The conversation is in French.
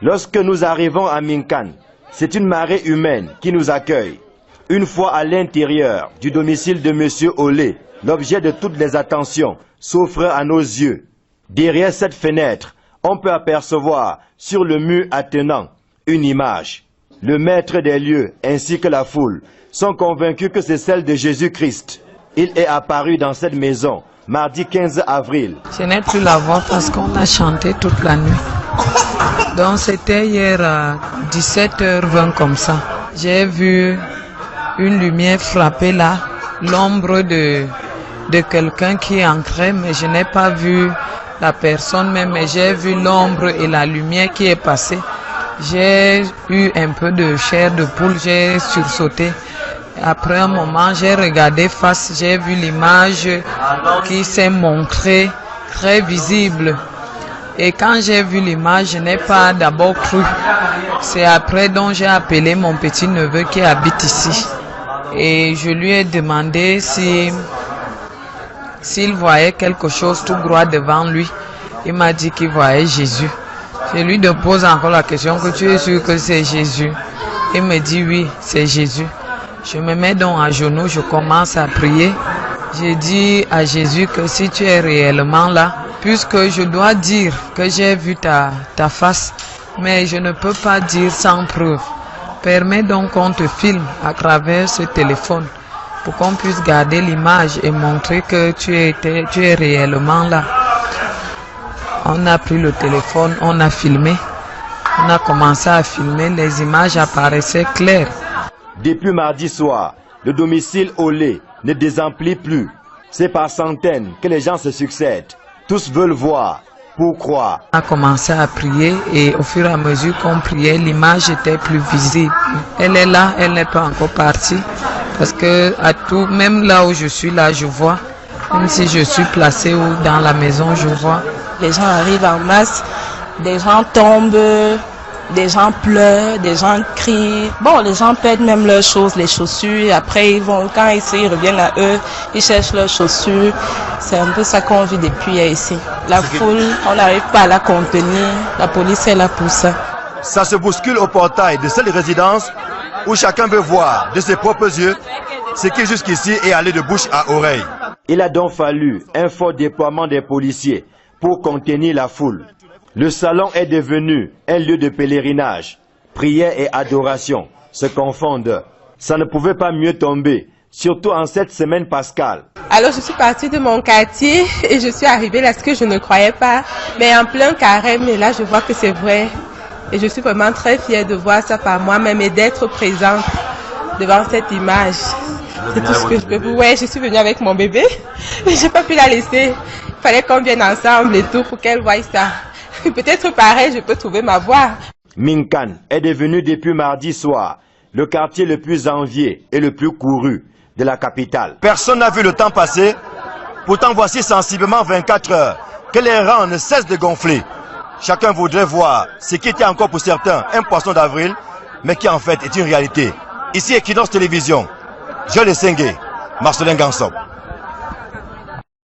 Lorsque nous arrivons à Minkan, c'est une marée humaine qui nous accueille. Une fois à l'intérieur du domicile de M. Olé, l'objet de toutes les attentions s'offre à nos yeux. Derrière cette fenêtre, on peut apercevoir sur le mur attenant une image. Le maître des lieux ainsi que la foule sont convaincus que c'est celle de Jésus-Christ. Il est apparu dans cette maison mardi 15 avril. Je n'ai plus la voix parce qu'on a chanté toute la nuit. Donc c'était hier à 17h20 comme ça. J'ai vu une lumière frapper là, l'ombre de quelqu'un qui entrait, mais je n'ai pas vu la personne même, mais j'ai vu l'ombre et la lumière qui est passée. J'ai eu un peu de chair de poule, j'ai sursauté. Après un moment, j'ai regardé face, j'ai vu l'image qui s'est montrée très visible. Et quand j'ai vu l'image, je n'ai pas d'abord cru. C'est après donc j'ai appelé mon petit-neveu qui habite ici. Et je lui ai demandé s'il voyait quelque chose tout droit devant lui. Il m'a dit qu'il voyait Jésus. Je lui pose encore la question que tu es sûr que c'est Jésus. Il me dit oui, c'est Jésus. Je me mets donc à genoux, je commence à prier. J'ai dit à Jésus que si tu es réellement là, puisque je dois dire que j'ai vu ta face, mais je ne peux pas dire sans preuve. Permets donc qu'on te filme à travers ce téléphone pour qu'on puisse garder l'image et montrer que tu es réellement là. On a pris le téléphone, on a filmé. On a commencé à filmer, les images apparaissaient claires. Depuis mardi soir, le domicile Olé ne désemplit plus. C'est par centaines que les gens se succèdent. Tous veulent voir pour croire. On a commencé à prier et au fur et à mesure qu'on priait, l'image était plus visible. Elle est là, elle n'est pas encore partie. Parce que même là où je suis là, je vois. Même si je suis placé ou dans la maison, je vois. Les gens arrivent en masse, des gens tombent, des gens pleurent, des gens crient. Bon, les gens perdent même leurs choses, les chaussures. Après, quand ils reviennent à eux, ils cherchent leurs chaussures. C'est un peu ça qu'on vit depuis ici. La foule, on n'arrive pas à la contenir. La police est là pour ça. Ça se bouscule au portail de cette résidence où chacun veut voir de ses propres yeux ce qui jusqu'ici est allé de bouche à oreille. Il a donc fallu un fort déploiement des policiers pour contenir la foule. Le salon est devenu un lieu de pèlerinage. Prière et adoration se confondent. Ça ne pouvait pas mieux tomber, surtout en cette semaine pascale. Alors je suis partie de mon quartier et je suis arrivée là, ce que je ne croyais pas. Mais en plein carême, et là je vois que c'est vrai. Et je suis vraiment très fière de voir ça par moi-même et d'être présente devant cette image. C'est tout ce que je peux vous. Ouais, je suis venue avec mon bébé, mais j'ai pas pu la laisser. Il fallait qu'on vienne ensemble et tout pour qu'elle voie ça. Peut-être pareil, je peux trouver ma voie. Minkan est devenu depuis mardi soir le quartier le plus envié et le plus couru de la capitale. Personne n'a vu le temps passer. Pourtant, voici sensiblement 24 heures que les rangs ne cessent de gonfler. Chacun voudrait voir ce qui était encore pour certains un poisson d'avril, mais qui en fait est une réalité. Ici, Equinox Télévision, Joël Essengue, Marcelin Gansop.